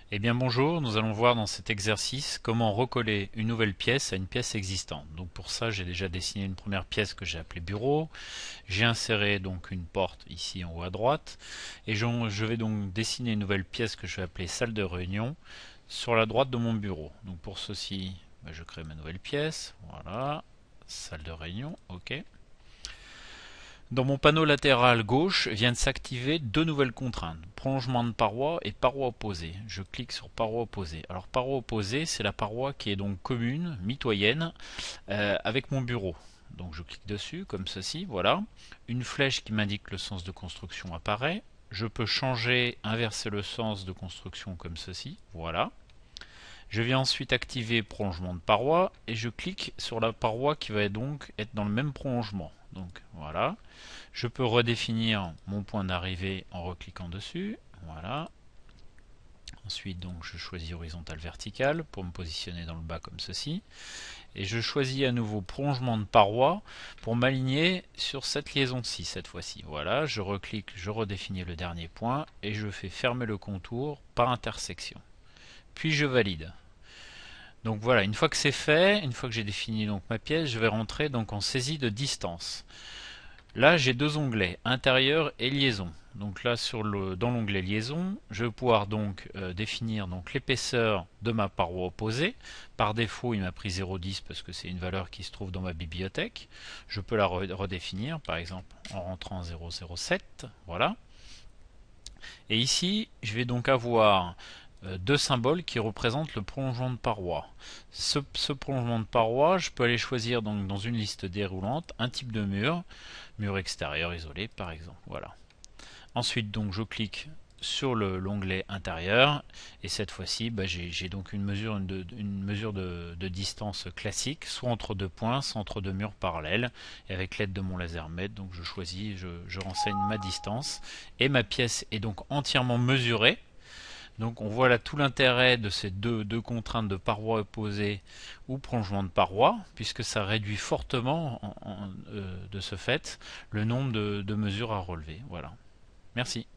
Eh bien bonjour, nous allons voir dans cet exercice comment recoller une nouvelle pièce à une pièce existante. Donc pour ça j'ai déjà dessiné une première pièce que j'ai appelée bureau, j'ai inséré donc une porte ici en haut à droite et je vais donc dessiner une nouvelle pièce que je vais appeler salle de réunion sur la droite de mon bureau. Donc pour ceci je crée ma nouvelle pièce, voilà, salle de réunion, ok. Dans mon panneau latéral gauche viennent s'activer deux nouvelles contraintes, prolongement de paroi et paroi opposée. Je clique sur paroi opposée. Alors paroi opposée, c'est la paroi qui est donc commune, mitoyenne, avec mon bureau. Donc je clique dessus comme ceci, voilà. Une flèche qui m'indique le sens de construction apparaît. Je peux changer, inverser le sens de construction comme ceci, voilà. Je viens ensuite activer prolongement de paroi et je clique sur la paroi qui va donc être dans le même prolongement. Donc voilà. Je peux redéfinir mon point d'arrivée en recliquant dessus. Voilà. Ensuite donc je choisis horizontal vertical pour me positionner dans le bas comme ceci. Et je choisis à nouveau prolongement de paroi pour m'aligner sur cette liaison-ci cette fois-ci. Voilà, je reclique, je redéfinis le dernier point et je fais fermer le contour par intersection. Puis je valide. Donc voilà, une fois que c'est fait, une fois que j'ai défini donc ma pièce, je vais rentrer donc en saisie de distance. Là, j'ai deux onglets, intérieur et liaison. Donc là, dans l'onglet liaison, je vais pouvoir donc définir donc l'épaisseur de ma paroi opposée. Par défaut, il m'a pris 0,10 parce que c'est une valeur qui se trouve dans ma bibliothèque. Je peux la redéfinir, par exemple, en rentrant 0,07. Voilà. Et ici, je vais donc avoir deux symboles qui représentent le prolongement de paroi. Ce prolongement de paroi, je peux aller choisir donc dans une liste déroulante un type de mur, mur extérieur isolé par exemple. Voilà. Ensuite donc je clique sur l'onglet intérieur et cette fois-ci j'ai donc une mesure de distance classique, soit entre deux points, soit entre deux murs parallèles, et avec l'aide de mon laser mètre, donc je choisis, je renseigne ma distance et ma pièce est donc entièrement mesurée. Donc on voit là tout l'intérêt de ces deux contraintes de paroi opposée ou prolongement de paroi, puisque ça réduit fortement de ce fait le nombre de mesures à relever. Voilà. Merci.